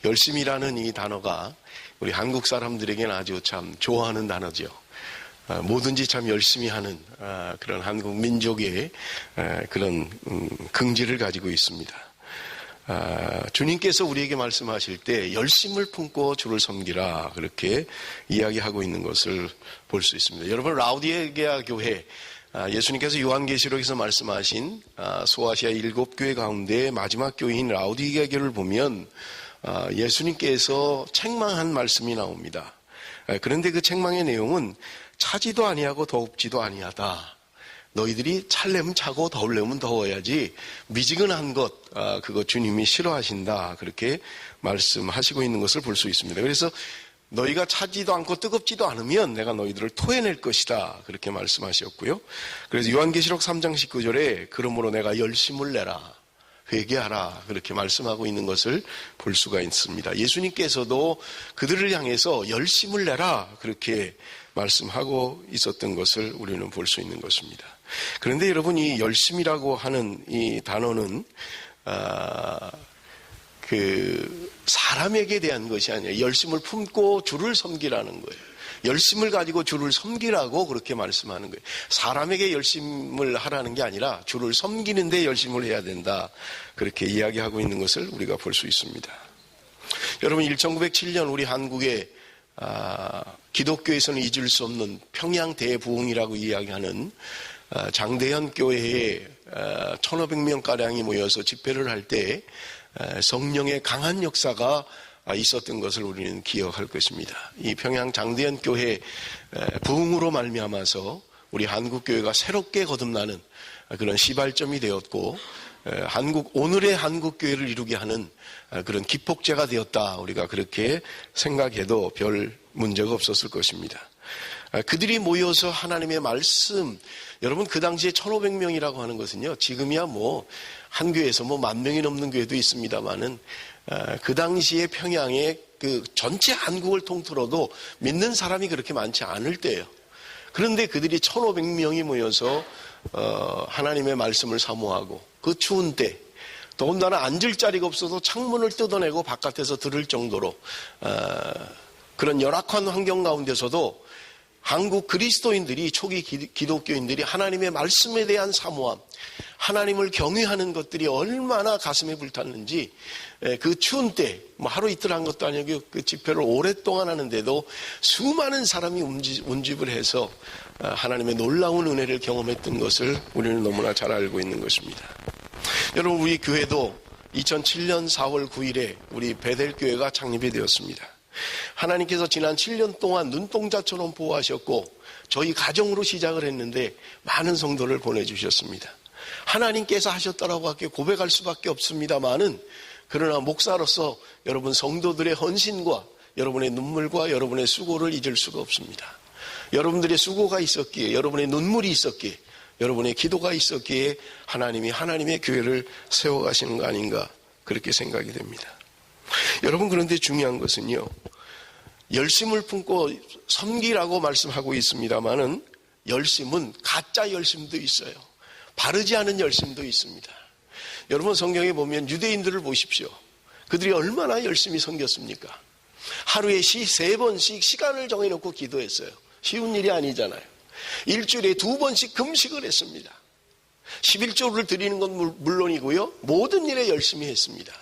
열심이라는 이 단어가 우리 한국 사람들에게는 아주 참 좋아하는 단어죠. 뭐든지 참 열심히 하는 그런 한국 민족의 그런 긍지를 가지고 있습니다. 주님께서 우리에게 말씀하실 때 열심을 품고 주를 섬기라 그렇게 이야기하고 있는 것을 볼 수 있습니다. 여러분, 라우디게아 교회, 예수님께서 요한계시록에서 말씀하신 소아시아 7교회 가운데 마지막 교회인 라우디게아 교회를 보면 예수님께서 책망한 말씀이 나옵니다. 그런데 그 책망의 내용은 차지도 아니하고 더웁지도 아니하다. 너희들이 찰려면 차고 더울려면 더워야지 미지근한 것 그거 주님이 싫어하신다. 그렇게 말씀하시고 있는 것을 볼 수 있습니다. 그래서 너희가 차지도 않고 뜨겁지도 않으면 내가 너희들을 토해낼 것이다. 그렇게 말씀하셨고요. 그래서 요한계시록 3장 19절에 그러므로 내가 열심을 내라. 회개하라. 그렇게 말씀하고 있는 것을 볼 수가 있습니다. 예수님께서도 그들을 향해서 열심을 내라. 그렇게 말씀하고 있었던 것을 우리는 볼 수 있는 것입니다. 그런데 여러분, 이 열심이라고 하는 이 단어는 사람에게 대한 것이 아니에요. 열심을 품고 주를 섬기라는 거예요. 열심을 가지고 주를 섬기라고 그렇게 말씀하는 거예요. 사람에게 열심을 하라는 게 아니라 주를 섬기는 데 열심을 해야 된다. 그렇게 이야기하고 있는 것을 우리가 볼 수 있습니다. 여러분, 1907년 우리 한국의 기독교에서는 잊을 수 없는 평양 대부흥이라고 이야기하는 장대현 교회에 1500명가량이 모여서 집회를 할 때 성령의 강한 역사가 있었던 것을 우리는 기억할 것입니다. 이 평양 장대현 교회 부흥으로 말미암아서 우리 한국교회가 새롭게 거듭나는 그런 시발점이 되었고 오늘의 한국교회를 이루게 하는 그런 기폭제가 되었다. 우리가 그렇게 생각해도 별 문제가 없었을 것입니다. 그들이 모여서 하나님의 말씀, 여러분 그 당시에 1500명이라고 하는 것은요, 지금이야 한 교회에서 10,000명이 넘는 교회도 있습니다만은 그 당시에 평양의 그 전체 한국을 통틀어도 믿는 사람이 그렇게 많지 않을 때예요. 그런데 그들이 1500명이 모여서 하나님의 말씀을 사모하고 그 추운 때 더군다나 앉을 자리가 없어서 창문을 뜯어내고 바깥에서 들을 정도로 그런 열악한 환경 가운데서도 한국 그리스도인들이, 초기 기독교인들이 하나님의 말씀에 대한 사모함, 하나님을 경외하는 것들이 얼마나 가슴에 불탔는지 그 추운 때 하루 이틀 한 것도 아니고 그 집회를 오랫동안 하는데도 수많은 사람이 운집을 해서 하나님의 놀라운 은혜를 경험했던 것을 우리는 너무나 잘 알고 있는 것입니다. 여러분, 우리 교회도 2007년 4월 9일에 우리 베델교회가 창립이 되었습니다. 하나님께서 지난 7년 동안 눈동자처럼 보호하셨고 저희 가정으로 시작을 했는데 많은 성도를 보내주셨습니다. 하나님께서 하셨다라고 하게 고백할 수밖에 없습니다만은, 그러나 목사로서 여러분 성도들의 헌신과 여러분의 눈물과 여러분의 수고를 잊을 수가 없습니다. 여러분들의 수고가 있었기에, 여러분의 눈물이 있었기에, 여러분의 기도가 있었기에 하나님이 하나님의 교회를 세워가시는 거 아닌가 그렇게 생각이 됩니다. 여러분, 그런데 중요한 것은요, 열심을 품고 섬기라고 말씀하고 있습니다만은 열심은 가짜 열심도 있어요. 바르지 않은 열심도 있습니다. 여러분, 성경에 보면 유대인들을 보십시오. 그들이 얼마나 열심히 섬겼습니까? 하루에 3번씩 시간을 정해놓고 기도했어요. 쉬운 일이 아니잖아요. 일주일에 2번씩 금식을 했습니다. 11조를 드리는 건 물론이고요, 모든 일에 열심히 했습니다.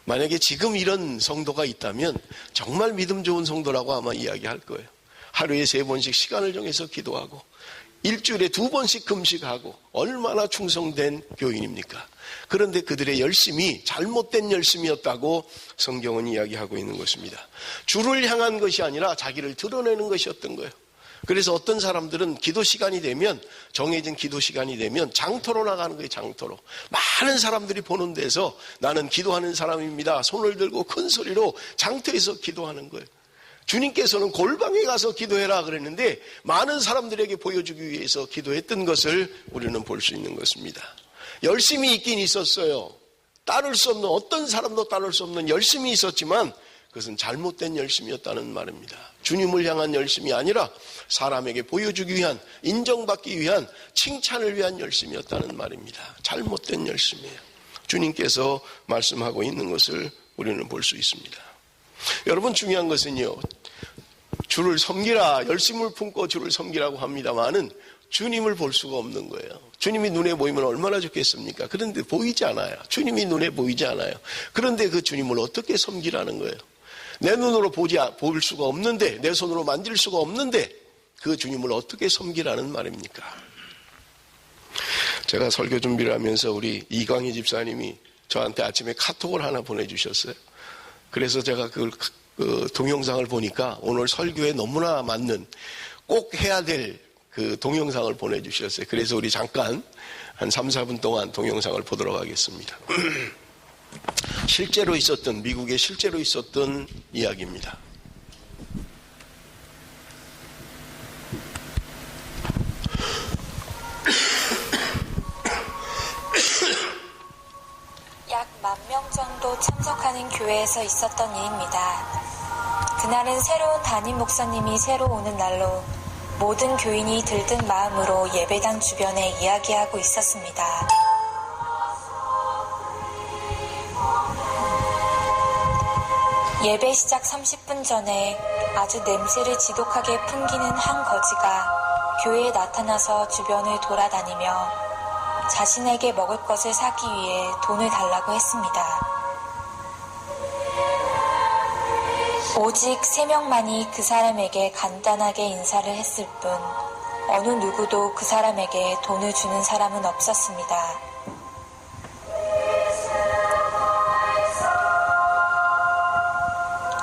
만약에 지금 이런 성도가 있다면 정말 믿음 좋은 성도라고 아마 이야기할 거예요. 하루에 3번씩 시간을 정해서 기도하고 일주일에 2번씩 금식하고 얼마나 충성된 교인입니까? 그런데 그들의 열심이 잘못된 열심이었다고 성경은 이야기하고 있는 것입니다. 주를 향한 것이 아니라 자기를 드러내는 것이었던 거예요. 그래서 어떤 사람들은 기도 시간이 되면, 정해진 기도 시간이 되면 장터로 나가는 거예요. 장터로. 많은 사람들이 보는 데서 나는 기도하는 사람입니다. 손을 들고 큰 소리로 장터에서 기도하는 거예요. 주님께서는 골방에 가서 기도해라 그랬는데 많은 사람들에게 보여주기 위해서 기도했던 것을 우리는 볼 수 있는 것입니다. 열심히 있긴 있었어요. 따를 수 없는, 어떤 사람도 따를 수 없는 열심이 있었지만 그것은 잘못된 열심이었다는 말입니다. 주님을 향한 열심이 아니라 사람에게 보여주기 위한, 인정받기 위한, 칭찬을 위한 열심이었다는 말입니다. 잘못된 열심이에요. 주님께서 말씀하고 있는 것을 우리는 볼 수 있습니다. 여러분, 중요한 것은요, 주를 섬기라, 열심을 품고 주를 섬기라고 합니다만은 주님을 볼 수가 없는 거예요. 주님이 눈에 보이면 얼마나 좋겠습니까? 그런데 보이지 않아요. 주님이 눈에 보이지 않아요. 그런데 그 주님을 어떻게 섬기라는 거예요? 내 눈으로 볼 수가 없는데, 내 손으로 만질 수가 없는데 그 주님을 어떻게 섬기라는 말입니까? 제가 설교 준비를 하면서 우리 이광희 집사님이 저한테 아침에 카톡을 하나 보내주셨어요. 그래서 제가 그 동영상을 보니까 오늘 설교에 너무나 맞는, 꼭 해야 될 그 동영상을 보내주셨어요. 그래서 우리 잠깐 한 3, 4분 동안 동영상을 보도록 하겠습니다. 미국에 실제로 있었던 이야기입니다. 약 10,000명 정도 참석하는 교회에서 있었던 일입니다. 그날은 새로운 담임 목사님이 새로 오는 날로 모든 교인이 들뜬 마음으로 예배당 주변에 이야기하고 있었습니다. 예배 시작 30분 전에 아주 냄새를 지독하게 풍기는 한 거지가 교회에 나타나서 주변을 돌아다니며 자신에게 먹을 것을 사기 위해 돈을 달라고 했습니다. 오직 3명만이 그 사람에게 간단하게 인사를 했을 뿐 어느 누구도 그 사람에게 돈을 주는 사람은 없었습니다.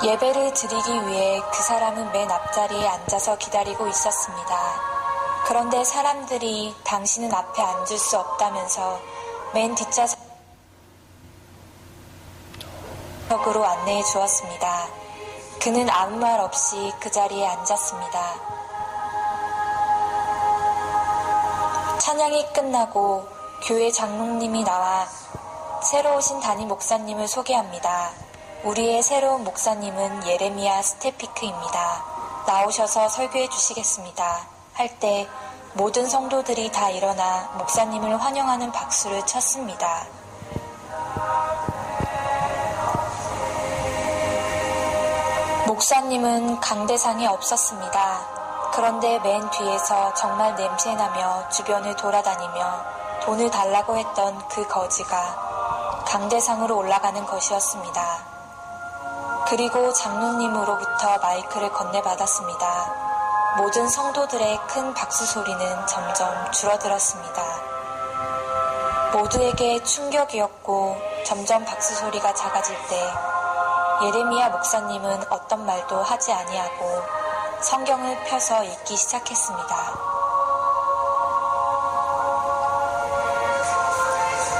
예배를 드리기 위해 그 사람은 맨 앞자리에 앉아서 기다리고 있었습니다. 그런데 사람들이 당신은 앞에 앉을 수 없다면서 맨 뒷좌석으로 안내해 주었습니다. 그는 아무 말 없이 그 자리에 앉았습니다. 찬양이 끝나고 교회 장로님이 나와 새로 오신 담임 목사님을 소개합니다. 우리의 새로운 목사님은 예레미야 스테피크입니다. 나오셔서 설교해 주시겠습니다. 할 때 모든 성도들이 다 일어나 목사님을 환영하는 박수를 쳤습니다. 목사님은 강대상이 없었습니다. 그런데 맨 뒤에서 정말 냄새나며 주변을 돌아다니며 돈을 달라고 했던 그 거지가 강대상으로 올라가는 것이었습니다. 그리고 장로님으로부터 마이크를 건네받았습니다. 모든 성도들의 큰 박수 소리는 점점 줄어들었습니다. 모두에게 충격이었고 점점 박수 소리가 작아질 때 예레미야 목사님은 어떤 말도 하지 아니하고 성경을 펴서 읽기 시작했습니다.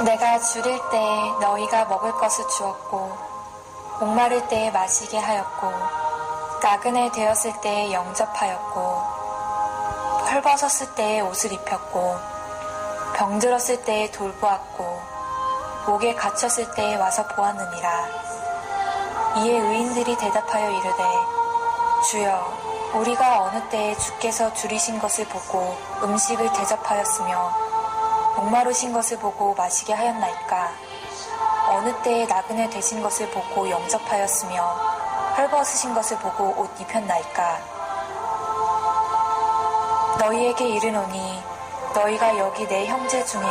내가 줄일 때에 너희가 먹을 것을 주었고 목마를 때에 마시게 하였고 나그네 되었을 때에 영접하였고 헐벗었을 때에 옷을 입혔고 병들었을 때에 돌보았고 목에 갇혔을 때에 와서 보았느니라. 이에 의인들이 대답하여 이르되 주여 우리가 어느 때에 주께서 줄이신 것을 보고 음식을 대접하였으며 목마르신 것을 보고 마시게 하였나이까? 어느 때에 나그네 되신 것을 보고 영접하였으며 헐벗으신 것을 보고 옷 입혔나이까? 너희에게 이르노니 너희가 여기 내 형제 중에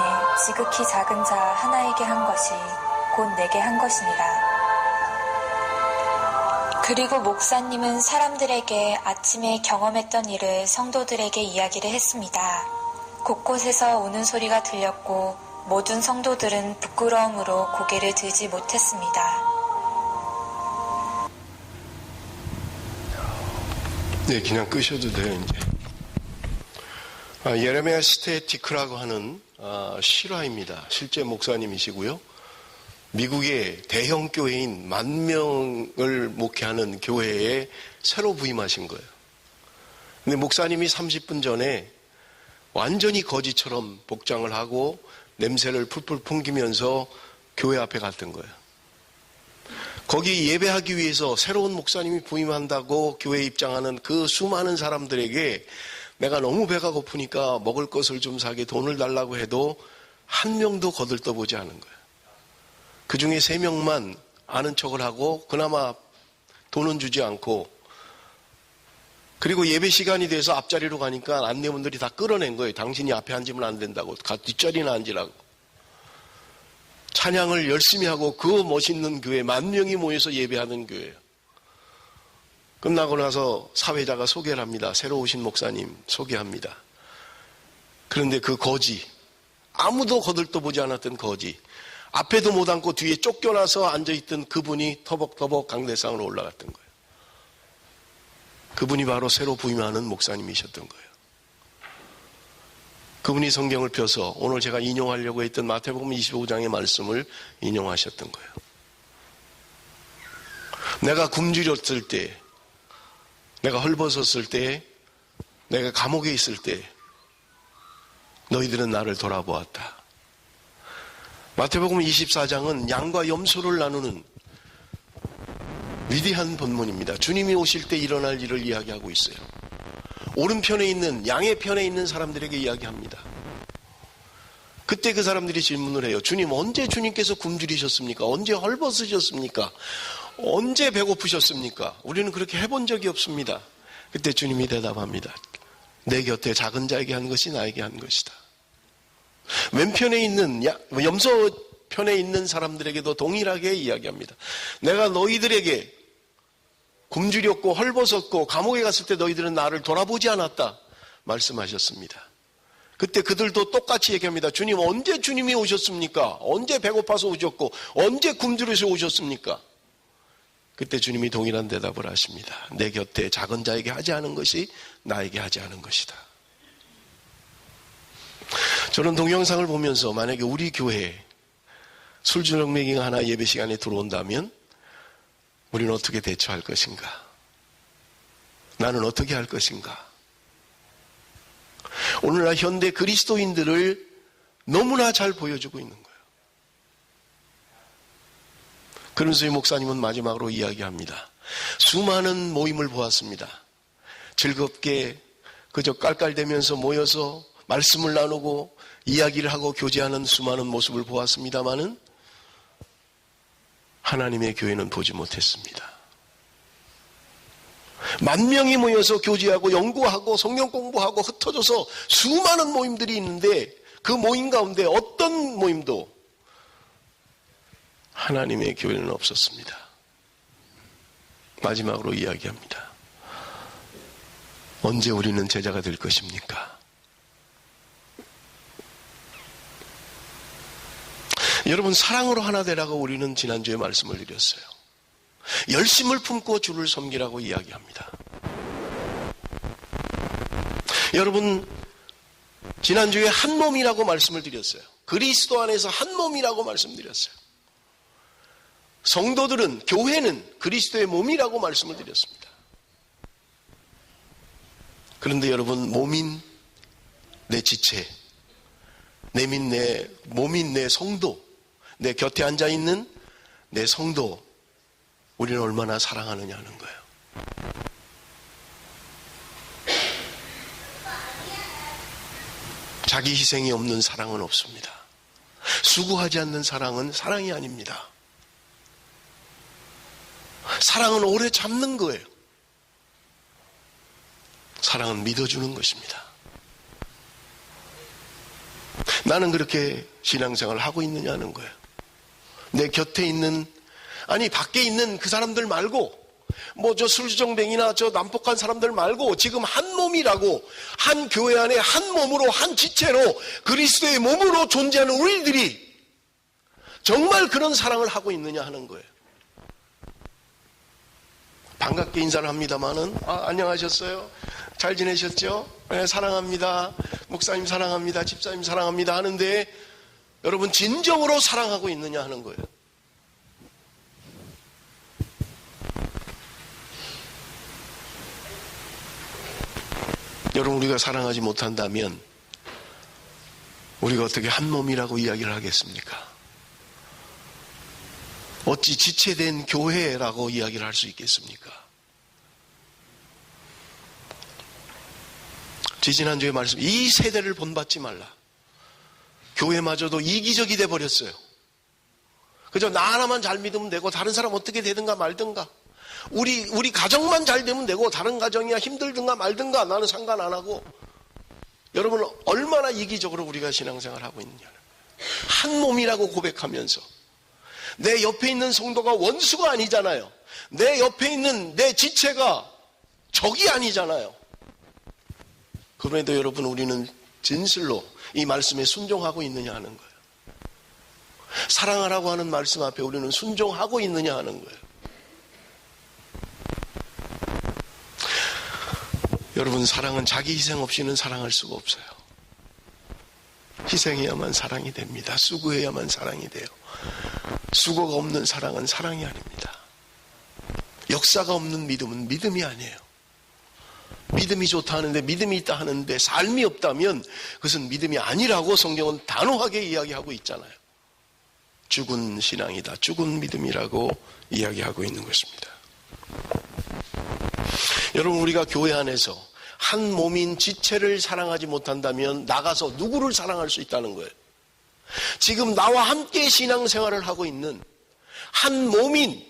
지극히 작은 자 하나에게 한 것이 곧 내게 한 것이니라. 그리고 목사님은 사람들에게 아침에 경험했던 일을 성도들에게 이야기를 했습니다. 곳곳에서 우는 소리가 들렸고 모든 성도들은 부끄러움으로 고개를 들지 못했습니다. 네, 그냥 끄셔도 돼요, 이제. 예레미야 스테티크라고 하는 실화입니다. 실제 목사님이시고요. 미국의 대형 교회인 10,000명을 목회하는 교회에 새로 부임하신 거예요. 근데 목사님이 30분 전에 완전히 거지처럼 복장을 하고 냄새를 풀풀 풍기면서 교회 앞에 갔던 거예요. 거기 예배하기 위해서 새로운 목사님이 부임한다고 교회에 입장하는 그 수많은 사람들에게 내가 너무 배가 고프니까 먹을 것을 좀 사게 돈을 달라고 해도 한 명도 거들떠보지 않은 거예요. 그 중에 3명만 아는 척을 하고 그나마 돈은 주지 않고, 그리고 예배 시간이 돼서 앞자리로 가니까 안내분들이 다 끌어낸 거예요. 당신이 앞에 앉으면 안 된다고. 뒷자리나 앉으라고. 찬양을 열심히 하고 그 멋있는 교회, 10,000명이 모여서 예배하는 교회예요. 끝나고 나서 사회자가 소개를 합니다. 새로 오신 목사님 소개합니다. 그런데 그 거지, 아무도 거들떠보지 않았던 거지, 앞에도 못 앉고 뒤에 쫓겨나서 앉아있던 그분이 터벅터벅 강대상으로 올라갔던 거예요. 그분이 바로 새로 부임하는 목사님이셨던 거예요. 그분이 성경을 펴서 오늘 제가 인용하려고 했던 마태복음 25장의 말씀을 인용하셨던 거예요. 내가 굶주렸을 때, 내가 헐벗었을 때, 내가 감옥에 있을 때 너희들은 나를 돌아보았다. 마태복음 24장은 양과 염소를 나누는 위대한 본문입니다. 주님이 오실 때 일어날 일을 이야기하고 있어요. 오른편에 있는, 양의 편에 있는 사람들에게 이야기합니다. 그때 그 사람들이 질문을 해요. 주님, 언제 주님께서 굶주리셨습니까? 언제 헐벗으셨습니까? 언제 배고프셨습니까? 우리는 그렇게 해본 적이 없습니다. 그때 주님이 대답합니다. 내 곁에 작은 자에게 한 것이 나에게 한 것이다. 왼편에 있는, 염소 편에 있는 사람들에게도 동일하게 이야기합니다. 내가 너희들에게 굶주렸고 헐벗었고 감옥에 갔을 때 너희들은 나를 돌아보지 않았다 말씀하셨습니다. 그때 그들도 똑같이 얘기합니다. 주님, 언제 주님이 오셨습니까? 언제 배고파서 오셨고 언제 굶주려서 오셨습니까? 그때 주님이 동일한 대답을 하십니다. 내 곁에 작은 자에게 하지 않은 것이 나에게 하지 않은 것이다. 저는 동영상을 보면서 만약에 우리 교회에 술주정 매기가 하나 예배 시간에 들어온다면 우리는 어떻게 대처할 것인가? 나는 어떻게 할 것인가? 오늘날 현대 그리스도인들을 너무나 잘 보여주고 있는 거예요. 그러면서 이 목사님은 마지막으로 이야기합니다. 수많은 모임을 보았습니다. 즐겁게 그저 깔깔대면서 모여서 말씀을 나누고 이야기를 하고 교제하는 수많은 모습을 보았습니다마는 하나님의 교회는 보지 못했습니다. 10,000명이 모여서 교제하고 연구하고 성경 공부하고 흩어져서 수많은 모임들이 있는데 그 모임 가운데 어떤 모임도 하나님의 교회는 없었습니다. 마지막으로 이야기합니다. 언제 우리는 제자가 될 것입니까? 여러분, 사랑으로 하나 되라고 우리는 지난주에 말씀을 드렸어요. 열심을 품고 주를 섬기라고 이야기합니다. 여러분, 지난주에 한 몸이라고 말씀을 드렸어요. 그리스도 안에서 한 몸이라고 말씀드렸어요. 성도들은, 교회는 그리스도의 몸이라고 말씀을 드렸습니다. 그런데 여러분, 몸인 내 지체, 몸인 내 성도, 내 곁에 앉아있는 내 성도, 우리는 얼마나 사랑하느냐 하는 거예요. 자기 희생이 없는 사랑은 없습니다. 수고하지 않는 사랑은 사랑이 아닙니다. 사랑은 오래 참는 거예요. 사랑은 믿어주는 것입니다. 나는 그렇게 신앙생활을 하고 있느냐는 거예요. 내 곁에 있는, 아니 밖에 있는 그 사람들 말고, 저 술주정뱅이나 저 난폭한 사람들 말고 지금 한 몸이라고, 한 교회 안에 한 몸으로, 한 지체로, 그리스도의 몸으로 존재하는 우리들이 정말 그런 사랑을 하고 있느냐 하는 거예요. 반갑게 인사를 합니다마는, 안녕하셨어요? 잘 지내셨죠? 네, 사랑합니다. 목사님 사랑합니다. 집사님 사랑합니다 하는데 여러분, 진정으로 사랑하고 있느냐 하는 거예요. 여러분, 우리가 사랑하지 못한다면 우리가 어떻게 한 몸이라고 이야기를 하겠습니까? 어찌 지체된 교회라고 이야기를 할 수 있겠습니까? 지지난주에 말씀, 이 세대를 본받지 말라. 교회마저도 이기적이 돼버렸어요. 그저 나 하나만 잘 믿으면 되고 다른 사람 어떻게 되든가 말든가. 우리 가정만 잘 되면 되고 다른 가정이야 힘들든가 말든가 나는 상관 안 하고. 여러분 얼마나 이기적으로 우리가 신앙생활을 하고 있느냐. 한 몸이라고 고백하면서 내 옆에 있는 성도가 원수가 아니잖아요. 내 옆에 있는 내 지체가 적이 아니잖아요. 그럼에도 여러분 우리는 진실로 이 말씀에 순종하고 있느냐 하는 거예요. 사랑하라고 하는 말씀 앞에 우리는 순종하고 있느냐 하는 거예요. 여러분 사랑은 자기 희생 없이는 사랑할 수가 없어요. 희생해야만 사랑이 됩니다. 수고해야만 사랑이 돼요. 수고가 없는 사랑은 사랑이 아닙니다. 역사가 없는 믿음은 믿음이 아니에요. 믿음이 좋다 하는데 믿음이 있다 하는데 삶이 없다면 그것은 믿음이 아니라고 성경은 단호하게 이야기하고 있잖아요. 죽은 신앙이다. 죽은 믿음이라고 이야기하고 있는 것입니다. 여러분 우리가 교회 안에서 한 몸인 지체를 사랑하지 못한다면 나가서 누구를 사랑할 수 있다는 거예요. 지금 나와 함께 신앙생활을 하고 있는 한 몸인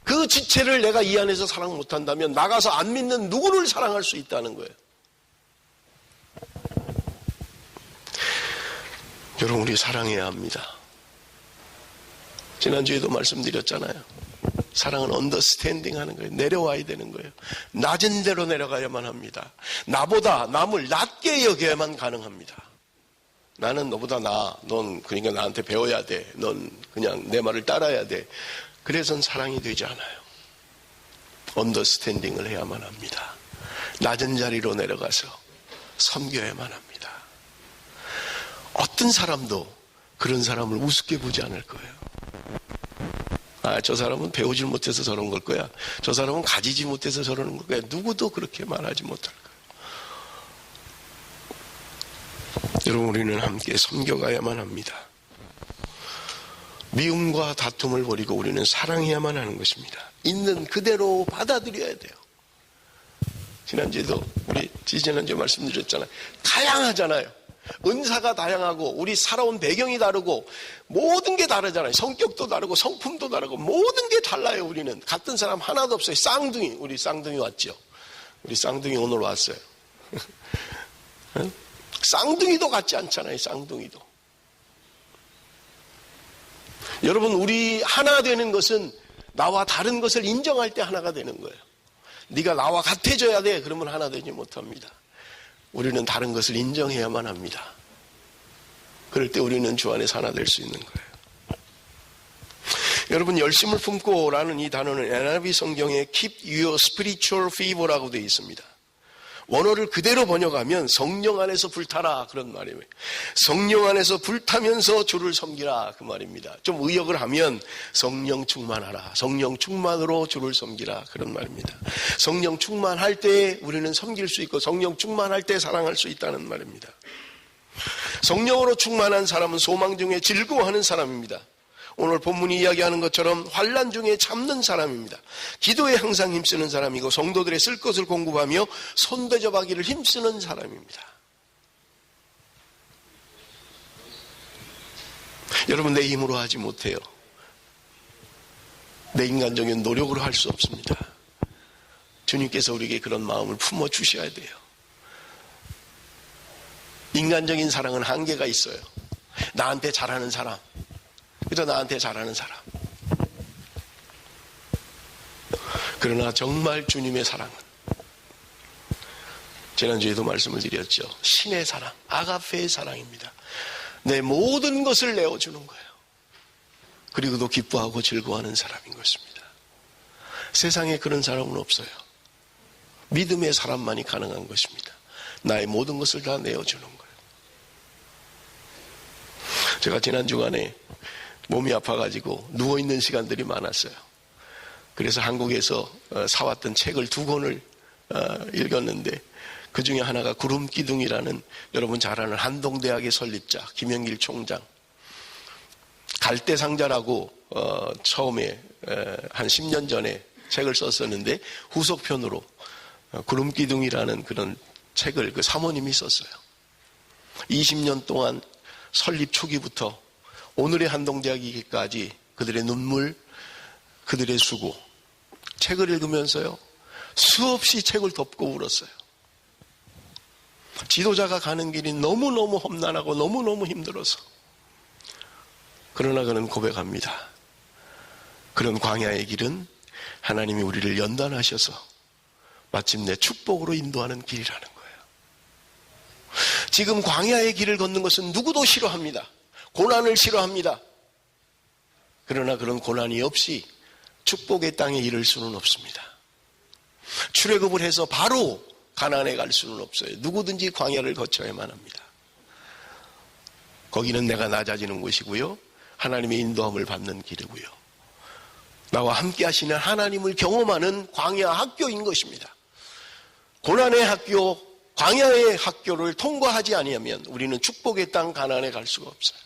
그 지체를 내가 이 안에서 사랑 못한다면 나가서 안 믿는 누구를 사랑할 수 있다는 거예요. 여러분 우리 사랑해야 합니다. 지난주에도 말씀드렸잖아요. 사랑은 언더스탠딩 하는 거예요. 내려와야 되는 거예요. 낮은 데로 내려가야만 합니다. 나보다 남을 낮게 여겨야만 가능합니다. 나는 너보다 나아. 넌 그러니까 나한테 배워야 돼. 넌 그냥 내 말을 따라야 돼. 그래서는 사랑이 되지 않아요. 언더스탠딩을 해야만 합니다. 낮은 자리로 내려가서 섬겨야만 합니다. 어떤 사람도 그런 사람을 우습게 보지 않을 거예요. 아, 저 사람은 배우질 못해서 저런 걸 거야. 저 사람은 가지지 못해서 저러는 걸 거야. 누구도 그렇게 말하지 못할 거예요. 여러분 우리는 함께 섬겨가야만 합니다. 미움과 다툼을 버리고 우리는 사랑해야만 하는 것입니다. 있는 그대로 받아들여야 돼요. 지난주에도 지난주에 말씀드렸잖아요. 다양하잖아요. 은사가 다양하고 우리 살아온 배경이 다르고 모든 게 다르잖아요. 성격도 다르고 성품도 다르고 모든 게 달라요. 우리는 같은 사람 하나도 없어요. 쌍둥이, 우리 쌍둥이 왔죠. 우리 쌍둥이 오늘 왔어요. 쌍둥이도 같지 않잖아요. 쌍둥이도. 여러분 우리 하나 되는 것은 나와 다른 것을 인정할 때 하나가 되는 거예요. 네가 나와 같아져야 돼. 그러면 하나 되지 못합니다. 우리는 다른 것을 인정해야만 합니다. 그럴 때 우리는 주 안에서 하나 될 수 있는 거예요. 여러분 열심을 품고라는 이 단어는 NIV 성경에 Keep your spiritual fervor라고 되어 있습니다. 원어를 그대로 번역하면 성령 안에서 불타라 그런 말이에요. 성령 안에서 불타면서 주를 섬기라 그 말입니다. 좀 의역을 하면 성령 충만하라. 성령 충만으로 주를 섬기라 그런 말입니다. 성령 충만할 때 우리는 섬길 수 있고 성령 충만할 때 사랑할 수 있다는 말입니다. 성령으로 충만한 사람은 소망 중에 즐거워하는 사람입니다. 오늘 본문이 이야기하는 것처럼 환난 중에 참는 사람입니다. 기도에 항상 힘쓰는 사람이고 성도들의 쓸 것을 공급하며 손대접하기를 힘쓰는 사람입니다. 여러분 내 힘으로 하지 못해요. 내 인간적인 노력으로 할 수 없습니다. 주님께서 우리에게 그런 마음을 품어주셔야 돼요. 인간적인 사랑은 한계가 있어요. 나한테 잘하는 사람, 그저 나한테 잘하는 사람. 그러나 정말 주님의 사랑은 지난주에도 말씀을 드렸죠. 신의 사랑, 아가페의 사랑입니다. 내 모든 것을 내어주는 거예요. 그리고도 기뻐하고 즐거워하는 사람인 것입니다. 세상에 그런 사람은 없어요. 믿음의 사람만이 가능한 것입니다. 나의 모든 것을 다 내어주는 거예요. 제가 지난 주간에 몸이 아파가지고 누워있는 시간들이 많았어요. 그래서 한국에서 사왔던 책을 2권을 읽었는데 그 중에 하나가 구름기둥이라는 여러분 잘 아는 한동대학의 설립자 김영길 총장 갈대상자라고 처음에 한 10년 전에 책을 썼었는데 후속편으로 구름기둥이라는 그런 책을 그 사모님이 썼어요. 20년 동안 설립 초기부터 오늘의 한동대학이기까지 그들의 눈물, 그들의 수고, 책을 읽으면서요, 수없이 책을 덮고 울었어요. 지도자가 가는 길이 너무너무 험난하고 너무너무 힘들어서. 그러나 그는 고백합니다. 그런 광야의 길은 하나님이 우리를 연단하셔서 마침내 축복으로 인도하는 길이라는 거예요. 지금 광야의 길을 걷는 것은 누구도 싫어합니다. 고난을 싫어합니다. 그러나 그런 고난이 없이 축복의 땅에 이를 수는 없습니다. 출애굽을 해서 바로 가나안에 갈 수는 없어요. 누구든지 광야를 거쳐야만 합니다. 거기는 내가 낮아지는 곳이고요, 하나님의 인도함을 받는 길이고요, 나와 함께 하시는 하나님을 경험하는 광야 학교인 것입니다. 고난의 학교, 광야의 학교를 통과하지 아니하면 우리는 축복의 땅 가나안에 갈 수가 없어요.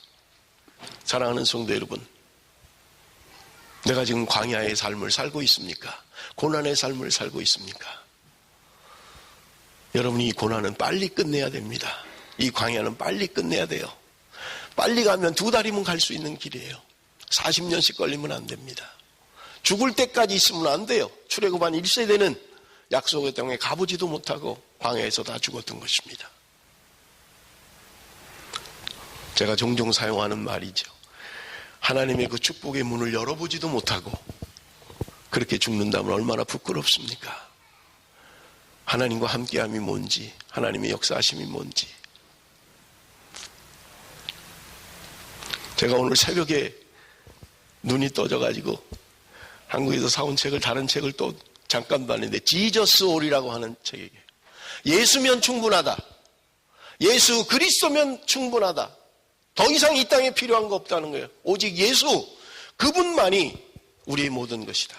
사랑하는 성도 여러분, 내가 지금 광야의 삶을 살고 있습니까? 고난의 삶을 살고 있습니까? 여러분이 이 고난은 빨리 끝내야 됩니다. 이 광야는 빨리 끝내야 돼요. 빨리 가면 2달이면 갈 수 있는 길이에요. 40년씩 걸리면 안 됩니다. 죽을 때까지 있으면 안 돼요. 출애굽한 1세대는 약속의 땅에 가보지도 못하고 광야에서 다 죽었던 것입니다. 제가 종종 사용하는 말이죠. 하나님의 그 축복의 문을 열어보지도 못하고 그렇게 죽는다면 얼마나 부끄럽습니까? 하나님과 함께함이 뭔지, 하나님의 역사하심이 뭔지. 제가 오늘 새벽에 눈이 떠져가지고 한국에서 사온 책을, 다른 책을 또 잠깐 봤는데, 지저스 올이라고 하는 책이에요. 예수면 충분하다. 예수 그리스도면 충분하다. 더 이상 이 땅에 필요한 거 없다는 거예요. 오직 예수, 그분만이 우리의 모든 것이다.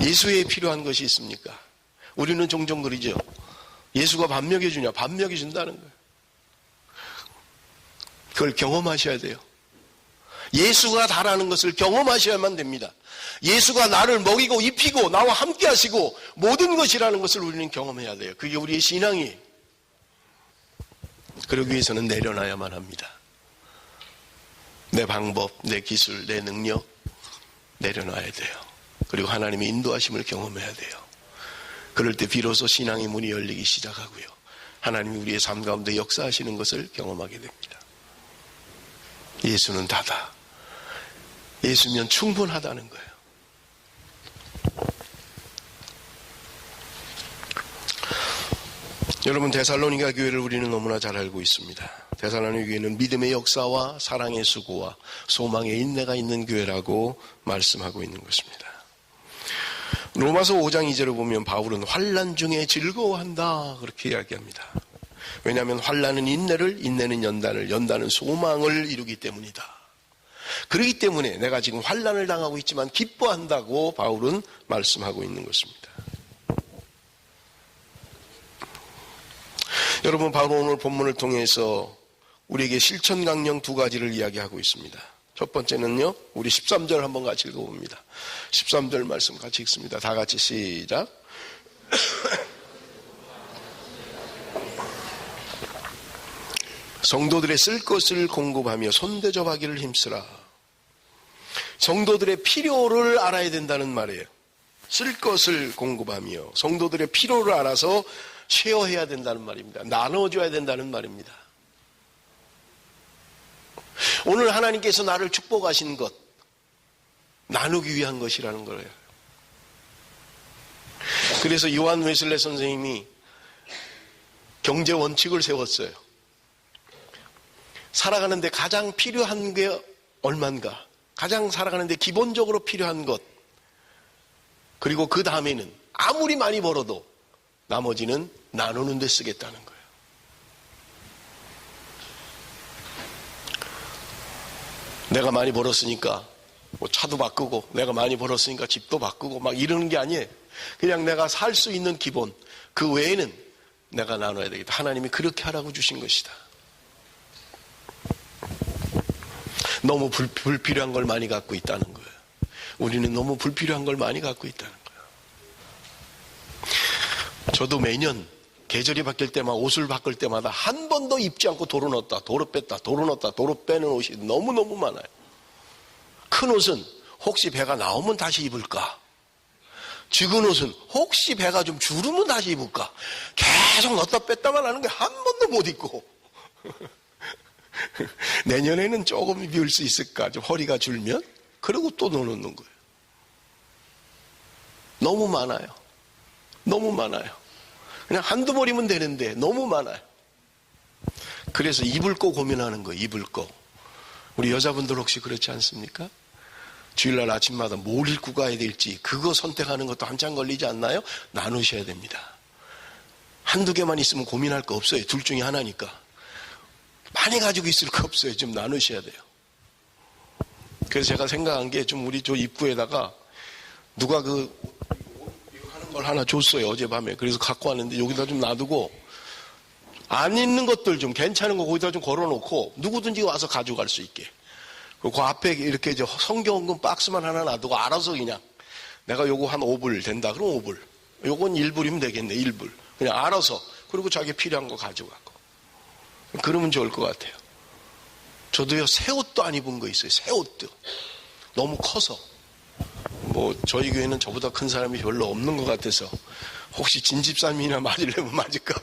예수에 필요한 것이 있습니까? 우리는 종종 그러죠. 예수가 밥 먹여주냐? 밥 먹여준다는 거예요. 그걸 경험하셔야 돼요. 예수가 다라는 것을 경험하셔야만 됩니다. 예수가 나를 먹이고 입히고 나와 함께 하시고 모든 것이라는 것을 우리는 경험해야 돼요. 그게 우리의 신앙이에요. 그러기 위해서는 내려놔야만 합니다. 내 방법, 내 기술, 내 능력 내려놔야 돼요. 그리고 하나님의 인도하심을 경험해야 돼요. 그럴 때 비로소 신앙의 문이 열리기 시작하고요, 하나님이 우리의 삶 가운데 역사하시는 것을 경험하게 됩니다. 예수는 다다. 예수면 충분하다는 거예요. 여러분, 데살로니가 교회를 우리는 너무나 잘 알고 있습니다. 데살로니가 교회는 믿음의 역사와 사랑의 수고와 소망의 인내가 있는 교회라고 말씀하고 있는 것입니다. 로마서 5장 2절을 보면 바울은 환난 중에 즐거워한다 그렇게 이야기합니다. 왜냐하면 환난은 인내를, 인내는 연단을, 연단은 소망을 이루기 때문이다. 그렇기 때문에 내가 지금 환난을 당하고 있지만 기뻐한다고 바울은 말씀하고 있는 것입니다. 여러분, 바로 오늘 본문을 통해서 우리에게 실천 강령 2가지를 이야기하고 있습니다. 첫 번째는요, 우리 13절 한번 같이 읽어봅니다. 13절 말씀 같이 읽습니다. 다 같이 시작. 성도들의 쓸 것을 공급하며 손대접하기를 힘쓰라. 성도들의 필요를 알아야 된다는 말이에요. 쓸 것을 공급하며 성도들의 필요를 알아서 쉐어해야 된다는 말입니다. 나눠줘야 된다는 말입니다. 오늘 하나님께서 나를 축복하신 것, 나누기 위한 것이라는 거예요. 그래서 요한 웨슬레 선생님이 경제 원칙을 세웠어요. 살아가는데 가장 필요한 게 얼만가, 가장 살아가는데 기본적으로 필요한 것, 그리고 그 다음에는 아무리 많이 벌어도 나머지는 나누는 데 쓰겠다는 거예요. 내가 많이 벌었으니까 뭐 차도 바꾸고, 내가 많이 벌었으니까 집도 바꾸고 막 이러는 게 아니에요. 그냥 내가 살 수 있는 기본, 그 외에는 내가 나눠야 되겠다. 하나님이 그렇게 하라고 주신 것이다. 너무 불필요한 걸 많이 갖고 있다는 거예요. 우리는 너무 불필요한 걸 많이 갖고 있다는 거예요. 저도 매년 계절이 바뀔 때마다 옷을 바꿀 때마다 한 번도 입지 않고 도로 넣었다, 도로 뺐다, 도로 넣었다, 도로 빼는 옷이 너무너무 많아요. 큰 옷은 혹시 배가 나오면 다시 입을까? 적은 옷은 혹시 배가 좀 주르면 다시 입을까? 계속 넣었다 뺐다만 하는 게 한 번도 못 입고 내년에는 조금 입을 수 있을까? 좀 허리가 줄면? 그러고 또 넣어놓는 거예요. 너무 많아요. 너무 많아요. 그냥 한두 벌이면 되는데 너무 많아요. 그래서 입을 거 고민하는 거예요. 입을 거. 우리 여자분들 혹시 그렇지 않습니까? 주일날 아침마다 뭘 입고 가야 될지 그거 선택하는 것도 한참 걸리지 않나요? 나누셔야 됩니다. 한두 개만 있으면 고민할 거 없어요. 둘 중에 하나니까. 많이 가지고 있을 거 없어요. 좀 나누셔야 돼요. 그래서 제가 생각한 게 좀 우리 저 입구에다가 누가 이거 하는 걸 하나 줬어요. 어젯밤에. 그래서 갖고 왔는데 여기다 좀 놔두고 안 있는 것들 좀 괜찮은 거 거기다 좀 걸어놓고 누구든지 와서 가져갈 수 있게. 그 앞에 이렇게 성경금 박스만 하나 놔두고 알아서 그냥 내가 요거 한 5불 된다. 그럼 5불. 요건 1불이면 되겠네. 1불. 그냥 알아서. 그리고 자기 필요한 거 가져가고. 그러면 좋을 것 같아요. 저도요, 새 옷도 안 입은 거 있어요. 새 옷도. 너무 커서. 저희 교회는 저보다 큰 사람이 별로 없는 것 같아서 혹시 진집사님이나 맞으려면 맞을까?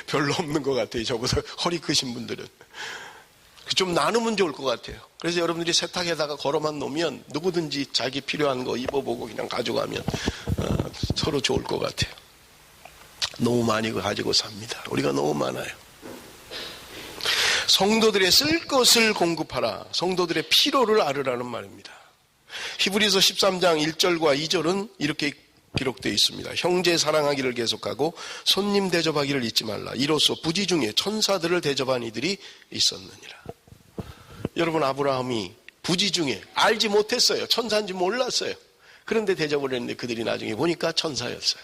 별로 없는 것 같아요. 저보다 허리 크신 분들은. 좀 나누면 좋을 것 같아요. 그래서 여러분들이 세탁에다가 걸어만 놓으면 누구든지 자기 필요한 거 입어보고 그냥 가져가면 서로 좋을 것 같아요. 너무 많이 가지고 삽니다. 우리가 너무 많아요. 성도들의 쓸 것을 공급하라. 성도들의 필요를 알으라는 말입니다. 히브리서 13장 1절과 2절은 이렇게 기록되어 있습니다. 형제 사랑하기를 계속하고 손님 대접하기를 잊지 말라. 이로써 부지 중에 천사들을 대접한 이들이 있었느니라. 여러분, 아브라함이 부지 중에 알지 못했어요. 천사인지 몰랐어요. 그런데 대접을 했는데 그들이 나중에 보니까 천사였어요.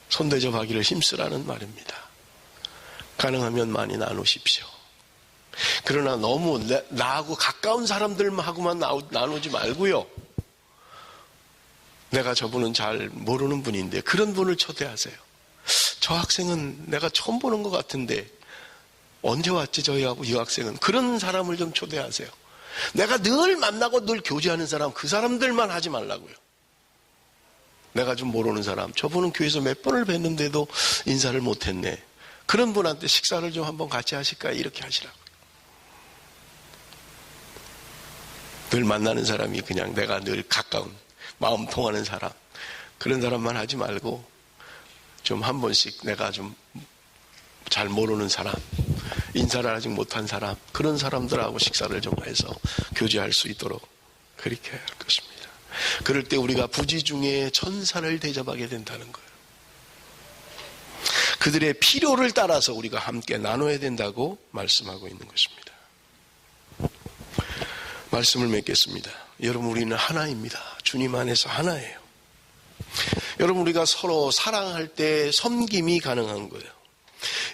손 대접하기를 힘쓰라는 말입니다. 가능하면 많이 나누십시오. 그러나 너무 나하고 가까운 사람들하고만 나누지 말고요. 내가 저분은 잘 모르는 분인데 그런 분을 초대하세요. 저 학생은 내가 처음 보는 것 같은데 언제 왔지 저희하고 이 학생은. 그런 사람을 좀 초대하세요. 내가 늘 만나고 늘 교제하는 사람, 그 사람들만 하지 말라고요. 내가 좀 모르는 사람, 저분은 교회에서 몇 번을 뵀는데도 인사를 못했네. 그런 분한테 식사를 좀 한번 같이 하실까요? 이렇게 하시라고요. 늘 만나는 사람이 그냥 내가 늘 가까운 마음 통하는 사람, 그런 사람만 하지 말고 좀 한 번씩 내가 좀 잘 모르는 사람, 인사를 아직 못한 사람, 그런 사람들하고 식사를 좀 해서 교제할 수 있도록 그렇게 해야 할 것입니다. 그럴 때 우리가 부지 중에 천사를 대접하게 된다는 거예요. 그들의 필요를 따라서 우리가 함께 나눠야 된다고 말씀하고 있는 것입니다. 말씀을 맺겠습니다. 여러분, 우리는 하나입니다. 주님 안에서 하나예요. 여러분, 우리가 서로 사랑할 때 섬김이 가능한 거예요.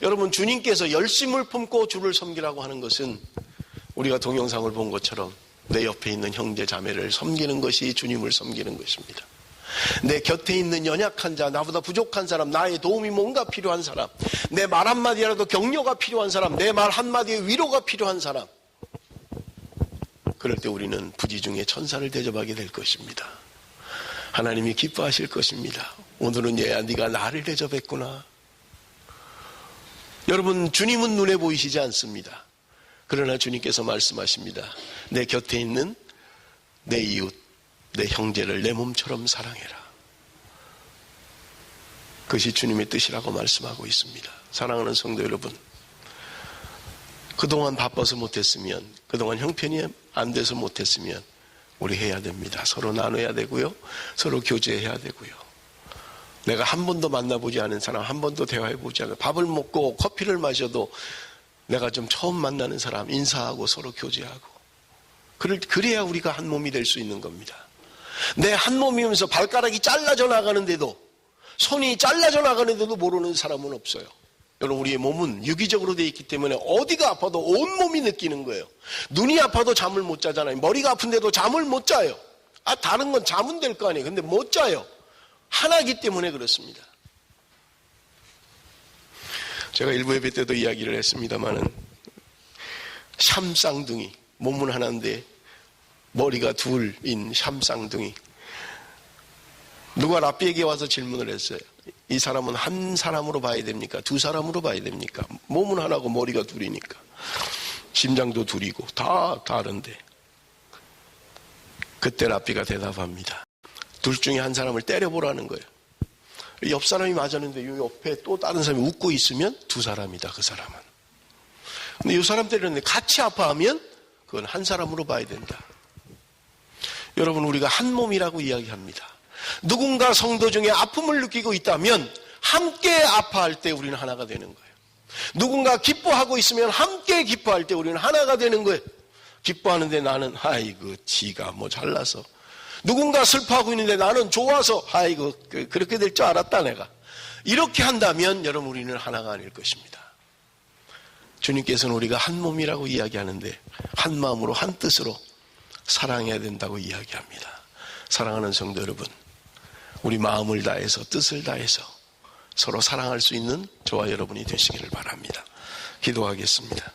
여러분, 주님께서 열심을 품고 주를 섬기라고 하는 것은 우리가 동영상을 본 것처럼 내 옆에 있는 형제 자매를 섬기는 것이 주님을 섬기는 것입니다. 내 곁에 있는 연약한 자, 나보다 부족한 사람, 나의 도움이 뭔가 필요한 사람, 내 말 한마디라도 격려가 필요한 사람, 내 말 한마디에 위로가 필요한 사람, 그럴 때 우리는 부지 중에 천사를 대접하게 될 것입니다. 하나님이 기뻐하실 것입니다. 오늘은 얘야 네가 나를 대접했구나. 여러분, 주님은 눈에 보이시지 않습니다. 그러나 주님께서 말씀하십니다. 내 곁에 있는 내 이웃, 내 형제를 내 몸처럼 사랑해라. 그것이 주님의 뜻이라고 말씀하고 있습니다. 사랑하는 성도 여러분, 그동안 바빠서 못했으면, 그동안 형편이 안 돼서 못했으면 우리 해야 됩니다. 서로 나눠야 되고요. 서로 교제해야 되고요. 내가 한 번도 만나보지 않은 사람, 한 번도 대화해보지 않은, 밥을 먹고 커피를 마셔도 내가 좀 처음 만나는 사람 인사하고 서로 교제하고, 그래야 우리가 한 몸이 될 수 있는 겁니다. 내 한 몸이면서 발가락이 잘라져 나가는데도, 손이 잘라져 나가는데도 모르는 사람은 없어요. 여러분, 우리의 몸은 유기적으로 되어 있기 때문에 어디가 아파도 온몸이 느끼는 거예요. 눈이 아파도 잠을 못 자잖아요. 머리가 아픈데도 잠을 못 자요. 다른 건 잠은 될 거 아니에요. 근데 못 자요. 하나이기 때문에 그렇습니다. 제가 일부 예배 때도 이야기를 했습니다마는 샴쌍둥이, 몸은 하나인데 머리가 둘인 샴쌍둥이. 누가 랍비에게 와서 질문을 했어요. 이 사람은 한 사람으로 봐야 됩니까? 두 사람으로 봐야 됩니까? 몸은 하나고 머리가 둘이니까. 심장도 둘이고 다 다른데. 그때 랍비가 대답합니다. 둘 중에 한 사람을 때려보라는 거예요. 옆 사람이 맞았는데 이 옆에 또 다른 사람이 웃고 있으면 두 사람이다, 그 사람은. 근데 이 사람 때렸는데 같이 아파하면 그건 한 사람으로 봐야 된다. 여러분, 우리가 한 몸이라고 이야기합니다. 누군가 성도 중에 아픔을 느끼고 있다면 함께 아파할 때 우리는 하나가 되는 거예요. 누군가 기뻐하고 있으면 함께 기뻐할 때 우리는 하나가 되는 거예요. 기뻐하는데 나는 아이고 지가 뭐 잘나서, 누군가 슬퍼하고 있는데 나는 좋아서 아이고 그렇게 될 줄 알았다 내가. 이렇게 한다면 여러분, 우리는 하나가 아닐 것입니다. 주님께서는 우리가 한 몸이라고 이야기하는데 한 마음으로 한 뜻으로 사랑해야 된다고 이야기합니다. 사랑하는 성도 여러분, 우리 마음을 다해서 뜻을 다해서 서로 사랑할 수 있는 저와 여러분이 되시기를 바랍니다. 기도하겠습니다.